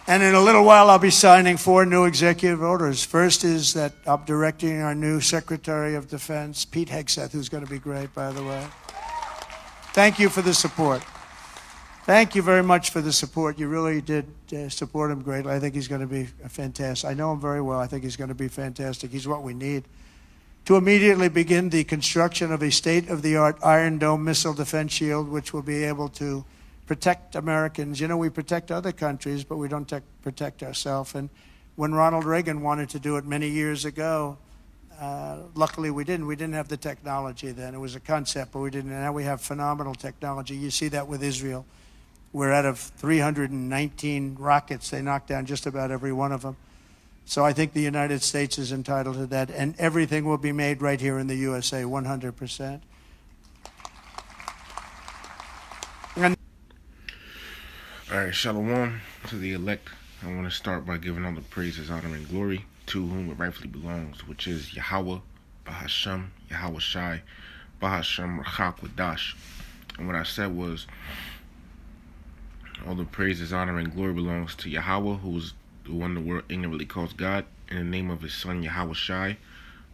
And in a little while, I'll be signing 4 new executive orders. First is that I'm directing our new Secretary of Defense, Pete Hegseth, who's going to be great, by the way. Thank you for the support. Thank you very much for the support. You really did support him greatly. I think he's going to be fantastic. I know him very well. I think he's going to be fantastic. He's what we need to immediately begin the construction of a state-of-the-art Iron Dome missile defense shield, which will be able to protect Americans. You know, we protect other countries, but we don't protect ourselves. And when Ronald Reagan wanted to do it many years ago, luckily we didn't. We didn't have the technology then. It was a concept, but we didn't. And now we have phenomenal technology. You see that with Israel. We're out of 319 rockets. They knocked down just about every one of them. So I think the United States is entitled to that. And everything will be made right here in the USA, 100%. And all right, shalom to the elect. I want to start by giving all the praises, honor, and glory to whom it rightfully belongs, which is Yahweh, Bahashem, Yahweh Shai, Bahashem, Rachak Wadash. And what I said was, all the praises, honor, and glory belongs to Yahweh, who is the one the world ignorantly calls God, in the name of his son Yahweh Shai,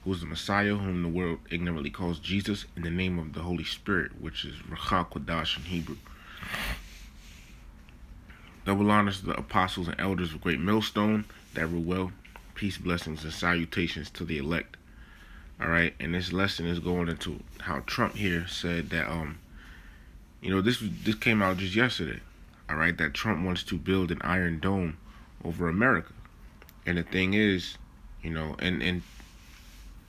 who is the Messiah, whom the world ignorantly calls Jesus, in the name of the Holy Spirit, which is Rachak Wadash in Hebrew. Double honors to the apostles and elders of Great Millstone that rule well. Peace, blessings, and salutations to the elect. Alright, and this lesson is going into how Trump here said that, this came out just yesterday. Alright, that Trump wants to build an Iron Dome over America. And the thing is, and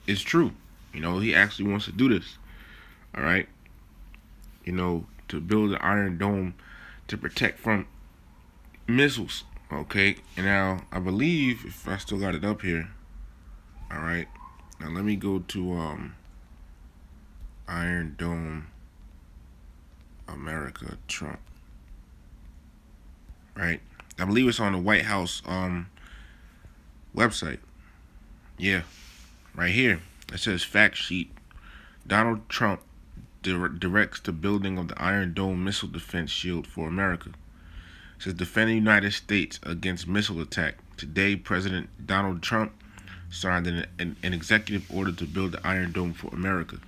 it's true. He actually wants to do this. Alright, to build an Iron Dome to protect from missiles. Okay, and now I believe, if I still got it up here, all right, now let me go to Iron Dome America Trump. Right, I believe it's on the White House website. Yeah, right here it says fact sheet. Donald Trump directs the building of the Iron Dome missile defense shield for America. Says defend the United States against missile attack. Today, President Donald Trump signed an executive order to build the Iron Dome for America.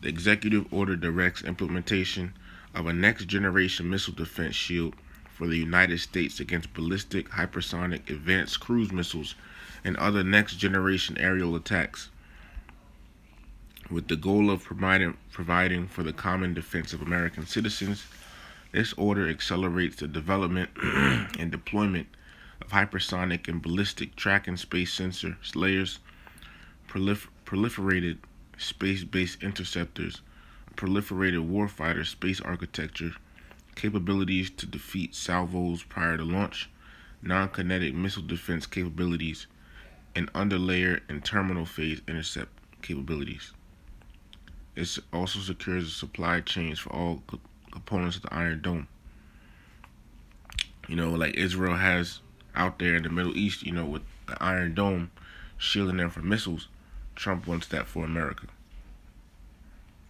The executive order directs implementation of a next-generation missile defense shield for the United States against ballistic, hypersonic, advanced cruise missiles, and other next-generation aerial attacks, with the goal of providing for the common defense of American citizens. This order accelerates the development and deployment of hypersonic and ballistic track and space sensor layers, proliferated space-based interceptors, proliferated warfighter space architecture, capabilities to defeat salvos prior to launch, non-kinetic missile defense capabilities, and underlayer and terminal phase intercept capabilities. It also secures the supply chains for all components of the Iron Dome. Like Israel has out there in the Middle East, with the Iron Dome shielding them from missiles. Trump wants that for America.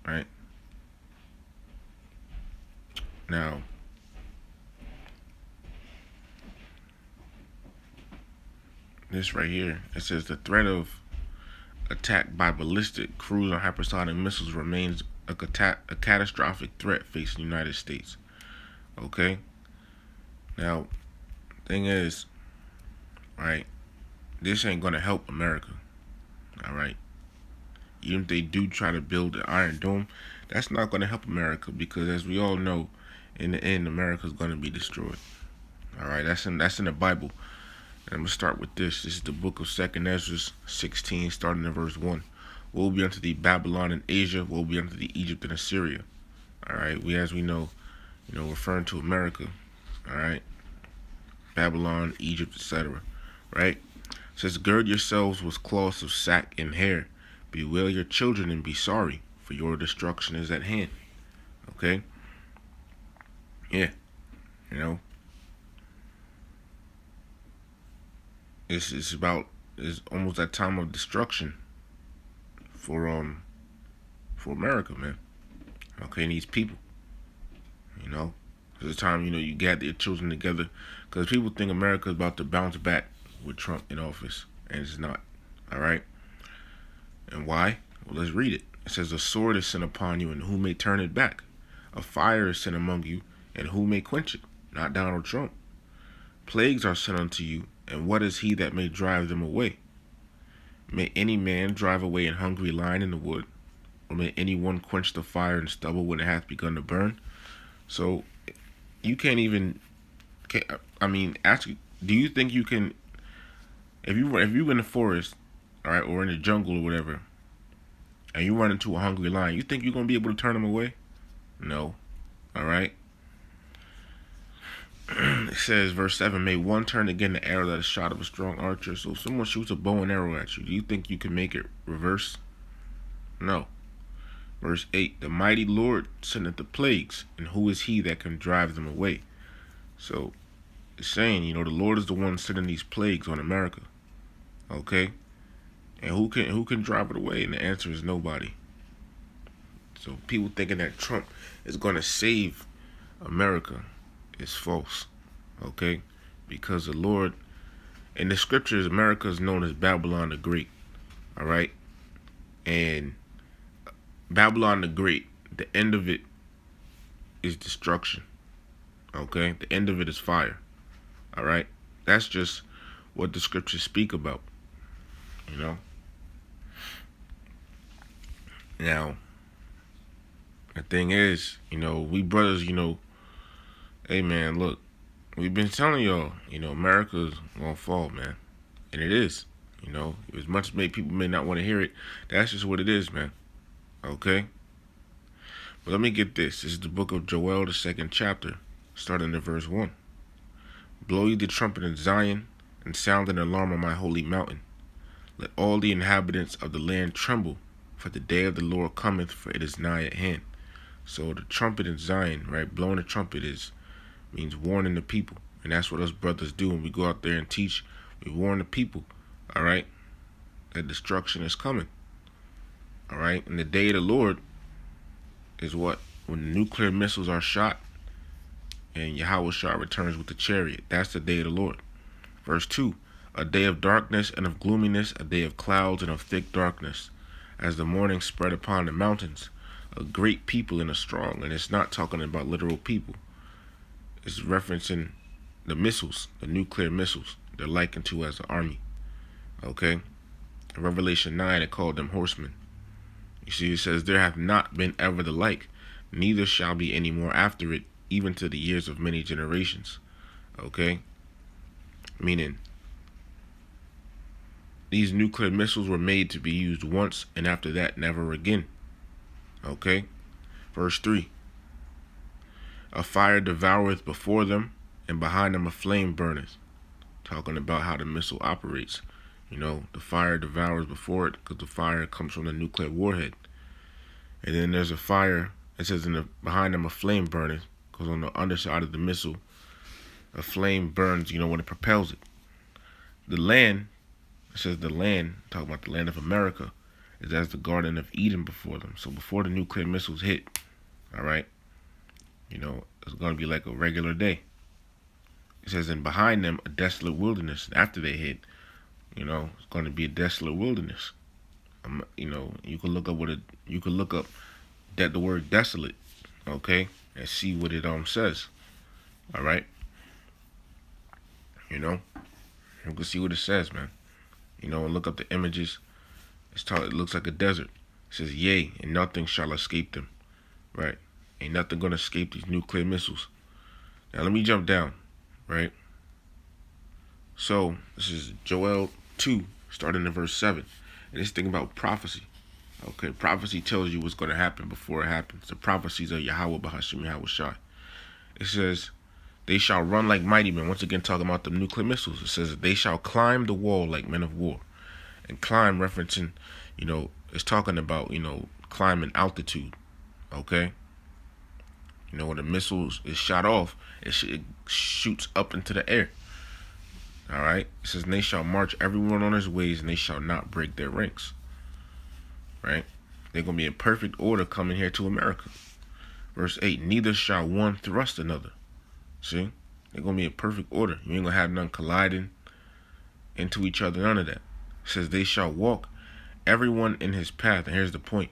Right? Now, this right here, it says the threat of attack by ballistic, cruise, and hypersonic missiles remains a catastrophic threat facing the United States. Okay? Now, thing is, right, this ain't gonna help America. Alright? Even if they do try to build an Iron Dome, that's not gonna help America, because as we all know, in the end, America's gonna be destroyed. Alright, that's in the Bible. And I'm gonna start with this. This is the book of 2nd Ezra 16, starting in verse 1. Woe be unto thee, Babylon and Asia. Woe be unto thee, Egypt and Assyria. All right, as we know, referring to America. All right, Babylon, Egypt, etc. Right? It says, gird yourselves with cloths of sack and hair. Bewail your children and be sorry, for your destruction is at hand. Okay? Yeah. It's almost that time of destruction for America, man. Okay, and these people, It's time, you gather your children together. Because people think America is about to bounce back with Trump in office. And it's not. All right? And why? Well, let's read it. It says, a sword is sent upon you, and who may turn it back? A fire is sent among you, and who may quench it? Not Donald Trump. Plagues are sent unto you, and what is he that may drive them away? May any man drive away an hungry lion in the wood? Or may any one quench the fire and stubble when it hath begun to burn? So, you can't even, ask, do you think you can, if you're in the forest, all right, or in the jungle or whatever, and you run into a hungry lion, you think you're going to be able to turn him away? No. All right? It says, verse 7, may one turn again the arrow that is shot of a strong archer. So if someone shoots a bow and arrow at you, do you think you can make it reverse? No. Verse 8, the mighty Lord sendeth the plagues, and who is he that can drive them away? So it's saying, the Lord is the one sending these plagues on America. Okay? And who can drive it away? And the answer is nobody. So people thinking that Trump is going to save America is false. Okay? Because the Lord, in the scriptures, America is known as Babylon the Great. All right? And Babylon the Great, the end of it is destruction. Okay? The end of it is fire. All right? That's just what the scriptures speak about. Now, the thing is, we brothers, hey man, look, we've been telling y'all, America's gonna fall, man. And it is. As much as people may not want to hear it, that's just what it is, man. Okay? But let me get this. This is the book of Joel, the 2nd chapter, starting at verse 1. Blow ye the trumpet in Zion, and sound an alarm on my holy mountain. Let all the inhabitants of the land tremble, for the day of the Lord cometh, for it is nigh at hand. So the trumpet in Zion, right? Blowing the trumpet means warning the people. And that's what us brothers do when we go out there and teach. We warn the people, all right, that destruction is coming. All right? And the day of the Lord is what? When the nuclear missiles are shot and Yahushua returns with the chariot. That's the day of the Lord. Verse 2, a day of darkness and of gloominess, a day of clouds and of thick darkness, as the morning spread upon the mountains, a great people and a strong. And it's not talking about literal people. It's referencing the missiles, the nuclear missiles. They're likened to as an army. Okay? In Revelation 9, it called them horsemen. You see, it says, there hath not been ever the like, neither shall be any more after it, even to the years of many generations. Okay? Meaning, these nuclear missiles were made to be used once, and after that, never again. Okay? Verse 3. A fire devoureth before them, and behind them a flame burneth. Talking about how the missile operates. The fire devours before it, because the fire comes from the nuclear warhead. And then there's a fire, it says behind them a flame burneth, because on the underside of the missile, a flame burns, when it propels it. The land, it says the land, talking about the land of America, is as the Garden of Eden before them. So before the nuclear missiles hit, all right, it's going to be like a regular day. It says, and behind them a desolate wilderness. After they hit, it's going to be a desolate wilderness. You can look up that the word desolate, okay, and see what it says. All right, you can see what it says, man. And look up the images. It looks like a desert. It says, yea, and nothing shall escape them. Right? Ain't nothing gonna escape these nuclear missiles. Now let me jump down. Right? So this is Joel 2, starting in verse 7. And it's thinking about prophecy. Okay, prophecy tells you what's going to happen before it happens. The prophecies of Yahweh Bahashim Yahushai. It says, they shall run like mighty men. Once again, talking about the nuclear missiles. It says, they shall climb the wall like men of war. And climb referencing, it's talking about, climbing altitude. Okay? When the missiles is shot off, it shoots up into the air. All right? It says, and they shall march everyone on his ways, and they shall not break their ranks. Right? They're going to be in perfect order coming here to America. Verse 8, neither shall one thrust another. See? They're going to be in perfect order. You ain't going to have none colliding into each other, none of that. It says they shall walk everyone in his path. And here's the point.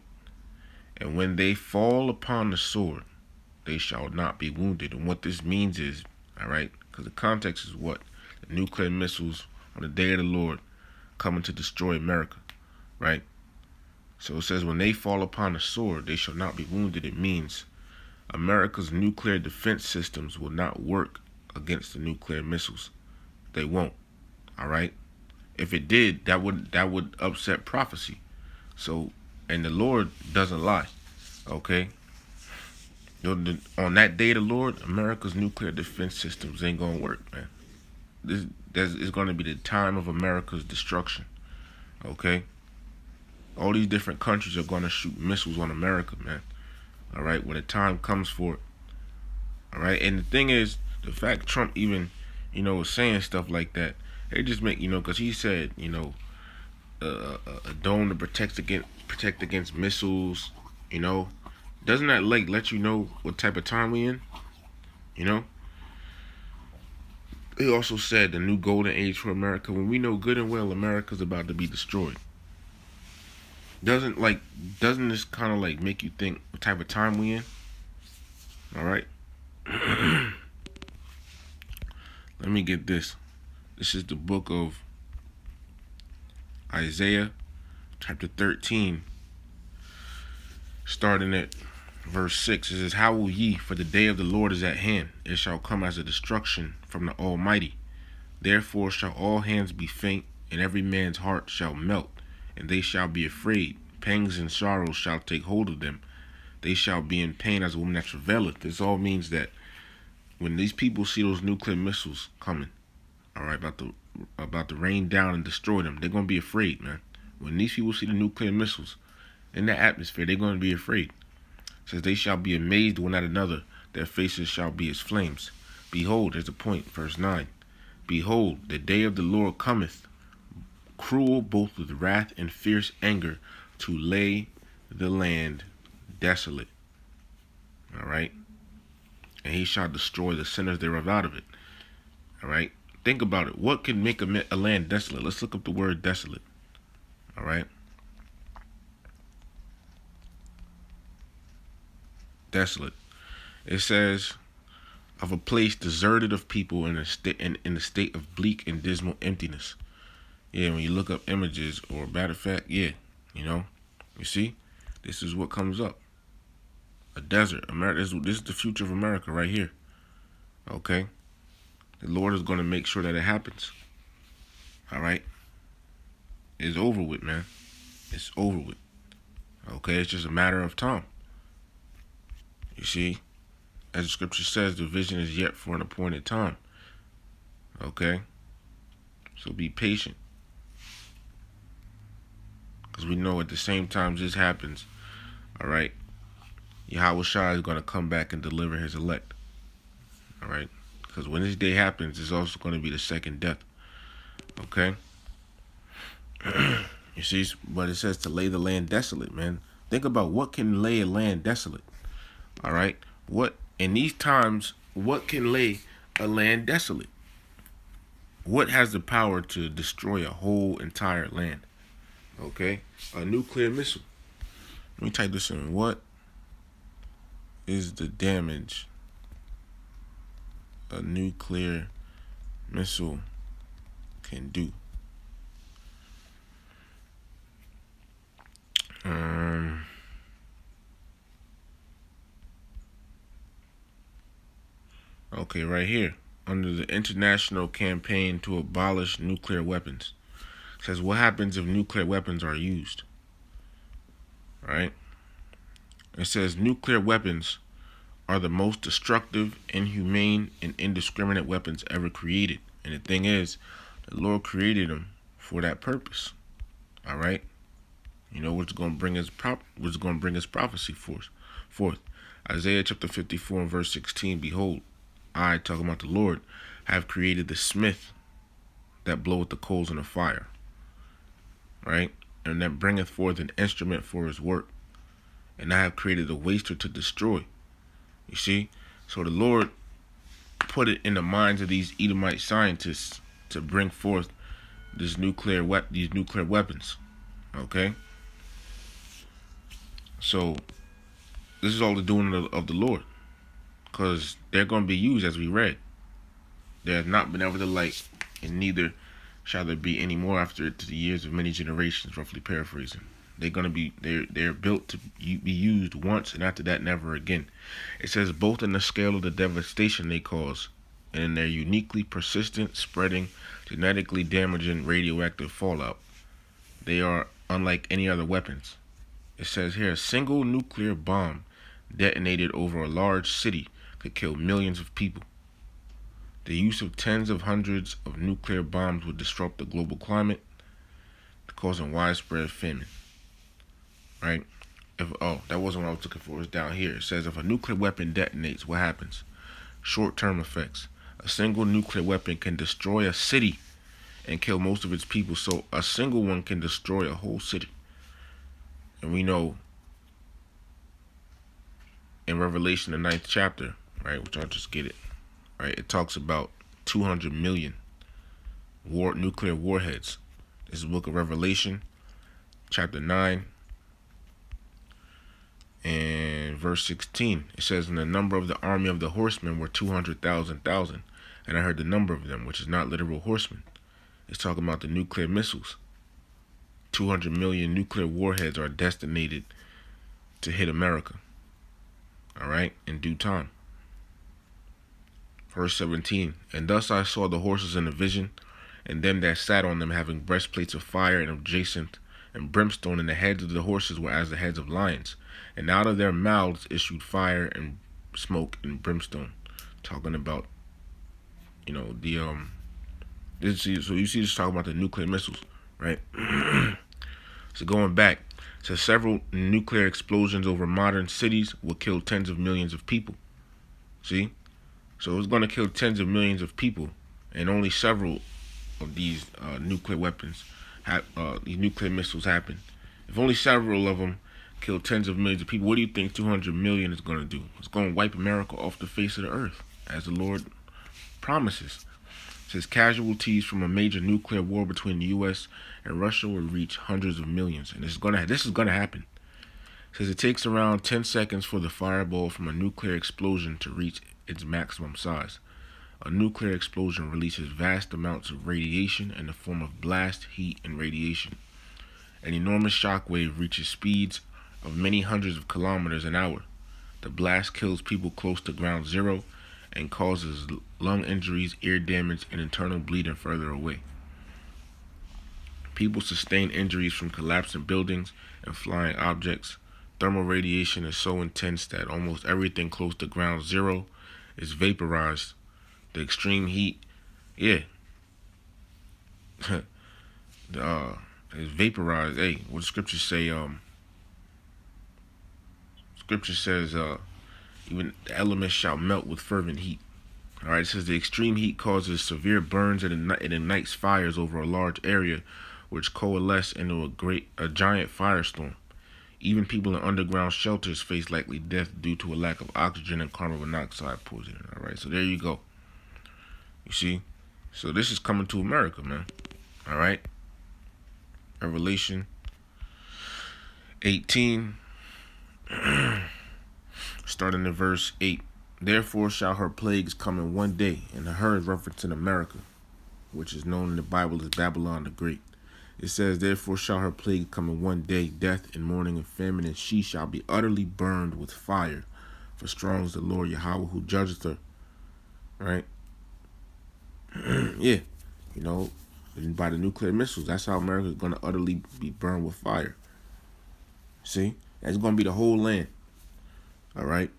And when they fall upon the sword, they shall not be wounded. And what this means is, all right, because the context is what? The nuclear missiles on the day of the Lord coming to destroy America, right? So it says when they fall upon the sword, they shall not be wounded. It means America's nuclear defense systems will not work against the nuclear missiles. They won't, all right? If it did, that would upset prophecy. So, and the Lord doesn't lie, okay? On that day of the Lord, America's nuclear defense systems ain't gonna work, man. This is gonna be the time of America's destruction, okay? All these different countries are gonna shoot missiles on America, man. All right, when the time comes for it. All right, and the thing is, the fact Trump even, was saying stuff like that, it just make because he said, a dome to protect against missiles, doesn't that let you know what type of time we in? He also said the new golden age for America, when we know good and well America's about to be destroyed. Doesn't this kind of make you think what type of time we in? All right. Let me get this. This is the book of Isaiah, chapter 13, starting at verse 6. It says, how will ye, for the day of the Lord is at hand. It shall come as a destruction from the Almighty. Therefore shall all hands be faint, and every man's heart shall melt, and they shall be afraid. Pangs and sorrows shall take hold of them. They shall be in pain as a woman that travaileth. This all means that when these people see those nuclear missiles coming, all right, about to rain down and destroy them, they're going to be afraid, man. When these people see the nuclear missiles in the atmosphere, they're going to be afraid. It says they shall be amazed one at another. Their faces shall be as flames. Behold, there's a point, verse 9. Behold, the day of the Lord cometh, cruel both with wrath and fierce anger, to lay the land desolate. All right? And he shall destroy the sinners thereof out of it. All right? Think about it. What can make a land desolate? Let's look up the word desolate. All right? Desolate. It says of a place deserted of people in a state of bleak and dismal emptiness. Yeah, when you look up images, or matter of fact, yeah, you see, this is what comes up. A desert. America. This is the future of America right here. Okay? The Lord is going to make sure that it happens. All right? It's over with, man. It's over with. Okay? It's just a matter of time. You see? As the scripture says, the vision is yet for an appointed time. Okay? So be patient. Because we know at the same time this happens, all right, Yahweh Shai is going to come back and deliver his elect. All right? Because when this day happens, it's also going to be the second death. Okay? You see? But it says to lay the land desolate, man. Think about what can lay a land desolate. All right? What, in these times, what can lay a land desolate? What has the power to destroy a whole entire land? Okay? A nuclear missile. Let me type this in. What is the damage a nuclear missile can do? Okay, right here. Under the International Campaign to Abolish Nuclear Weapons. It says, what happens if nuclear weapons are used? Right? It says, nuclear weapons are the most destructive, inhumane, and indiscriminate weapons ever created. And the thing is, the Lord created them for that purpose. All right? What's going to bring his prophecy forth. Isaiah chapter 54 and verse 16, behold, I, talking about the Lord, have created the smith that bloweth the coals in the fire. Right? And that bringeth forth an instrument for his work. And I have created a waster to destroy. You see? So the Lord put it in the minds of these Edomite scientists to bring forth these nuclear weapons. Okay? So this is all the doing of the Lord, because they're going to be used as we read. There has not been ever the like, and neither shall there be any more after it to the years of many generations, roughly paraphrasing. They're built to be used once, and after that, never again. It says both in the scale of the devastation they cause, and in their uniquely persistent, spreading, genetically damaging radioactive fallout. They are unlike any other weapons. It says here, a single nuclear bomb detonated over a large city could kill millions of people. The use of tens of hundreds of nuclear bombs would disrupt the global climate, causing widespread famine. Right? That wasn't what I was looking for. It's down here. It says if a nuclear weapon detonates, what happens? Short-term effects. A single nuclear weapon can destroy a city and kill most of its people. So a single one can destroy a whole city. And we know in Revelation, the 9th chapter, right, which I'll just get it, right, it talks about 200 million nuclear warheads. This is the book of Revelation, chapter 9, and verse 16. It says, and the number of the army of the horsemen were 200,000, and I heard the number of them, which is not literal horsemen. It's talking about the nuclear missiles. 200 million nuclear warheads are destinated to hit America. All right, in due time. Verse 17, and thus I saw the horses in a vision, and them that sat on them having breastplates of fire and adjacent and brimstone, and the heads of the horses were as the heads of lions, and out of their mouths issued fire and smoke and brimstone. Talking about, so you see this talking about the nuclear missiles, right? So going back, so several nuclear explosions over modern cities will kill tens of millions of people. See? So it's going to kill tens of millions of people, and only several of these nuclear weapons, these nuclear missiles happen. If only several of them kill tens of millions of people, what do you think 200 million is going to do? It's going to wipe America off the face of the earth, as the Lord promises. It says casualties from a major nuclear war between the U.S. and Russia will reach hundreds of millions, and this is going to happen. It says it takes around 10 seconds for the fireball from a nuclear explosion to reach its maximum size. A nuclear explosion releases vast amounts of radiation in the form of blast, heat, and radiation. An enormous shock wave reaches speeds of many hundreds of kilometers an hour. The blast kills people close to ground zero and causes lung injuries, ear damage, and internal bleeding further away. People sustain injuries from collapsing buildings and flying objects. Thermal radiation is so intense that almost everything close to ground zero is vaporized. The extreme heat, is vaporized. Hey, what the scriptures say? Scripture says, even the elements shall melt with fervent heat. All right, it says the extreme heat causes severe burns and it ignites fires over a large area, which coalesce into a giant firestorm. Even people in underground shelters face likely death due to a lack of oxygen and carbon monoxide poisoning. All right, so there you go. You see? So this is coming to America, man. All right? Revelation 18, starting in verse 8. Therefore shall her plagues come in one day, and her is referencing America, which is known in the Bible as Babylon the Great. It says, therefore shall her plague come in one day, death and mourning and famine, and she shall be utterly burned with fire. For strong is the Lord Yahweh who judgeth her. Right? Yeah. By the nuclear missiles, that's how America is going to utterly be burned with fire. See? That's going to be the whole land. All right?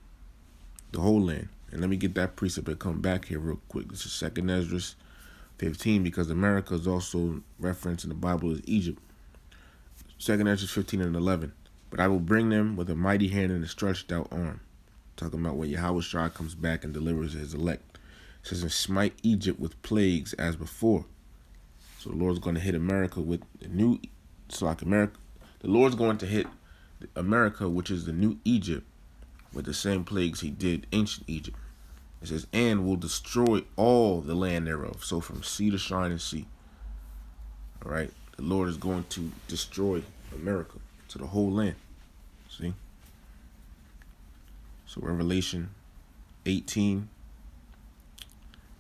The whole land. And let me get that precept and come back here real quick. This is 2 Ezra 15, because America is also referenced in the Bible as Egypt. 2 Ezra 15 and 11. But I will bring them with a mighty hand and a stretched out arm. Talking about when Yahweh Shai comes back and delivers his elect. It says, and smite Egypt with plagues as before. So the Lord's going to hit America with the new, the Lord's going to hit America, which is the new Egypt, with the same plagues he did ancient Egypt. It says, and will destroy all the land thereof. So from sea to shining sea. All right. The Lord is going to destroy America, to the whole land. See? So Revelation 18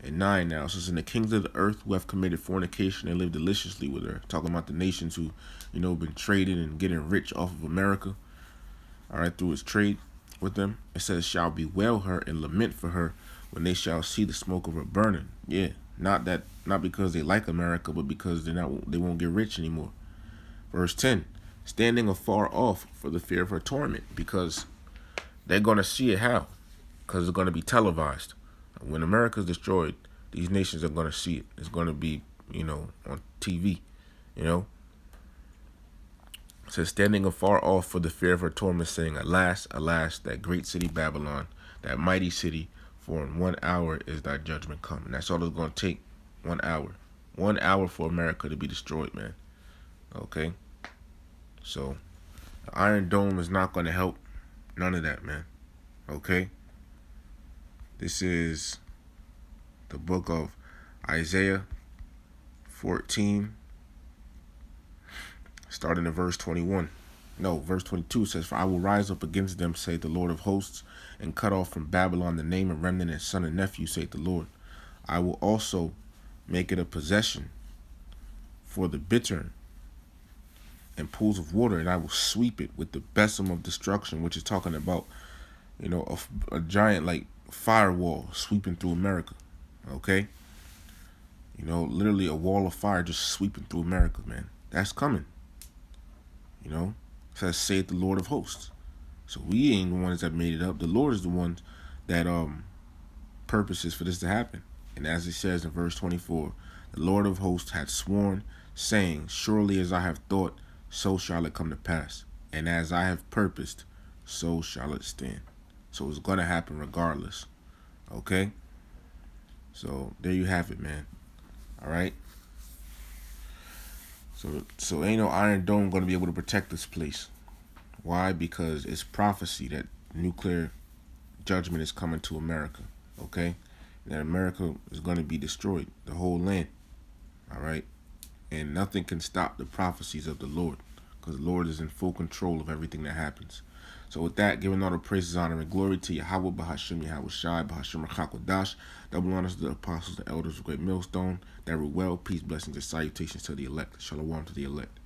and 9 now. It says, in the kings of the earth who have committed fornication and lived deliciously with her. Talking about the nations who, been trading and getting rich off of America. All right, through its trade with them. It says, shall bewail her and lament for her when they shall see the smoke of her burning. Yeah, not because they like America, but because they won't get rich anymore. Verse 10, standing afar off for the fear of her torment, because they're going to see it how? Because it's going to be televised. When America is destroyed, these nations are going to see it. It's going to be, on TV, It says, standing afar off for the fear of her torment, saying, alas, alas, that great city Babylon, that mighty city, for in 1 hour is thy judgment come. And that's all it's going to take, 1 hour. 1 hour for America to be destroyed, man. Okay? So, the Iron Dome is not going to help. None of that, man. Okay? This is the book of Isaiah 14, starting in verse 21. No, verse 22 says, for I will rise up against them, saith the Lord of hosts, and cut off from Babylon the name of remnant and son and nephew, saith the Lord. I will also make it a possession for the bittern and pools of water, and I will sweep it with the besom of destruction, which is talking about, a giant like firewall sweeping through America. Okay? Literally a wall of fire just sweeping through America, man. That's coming. It says, saith the Lord of hosts. So we ain't the ones that made it up. The Lord is the one that purposes for this to happen. And as it says in verse 24, the Lord of hosts had sworn, saying, surely as I have thought, so shall it come to pass. And as I have purposed, so shall it stand. So it's going to happen regardless. Okay? So there you have it, man. All right? So ain't no Iron Dome going to be able to protect this place. Why? Because it's prophecy that nuclear judgment is coming to America. Okay? That America is going to be destroyed. The whole land. All right? And nothing can stop the prophecies of the Lord, because the Lord is in full control of everything that happens. So with that, giving all the praises, honor, and glory to Yahweh, Bahashim, Yahweh Shai, Bahashim, Rachakodash, double honors to the apostles, the elders of Great Millstone, that were well, peace, blessings, and salutations to the elect. Shalom to the elect.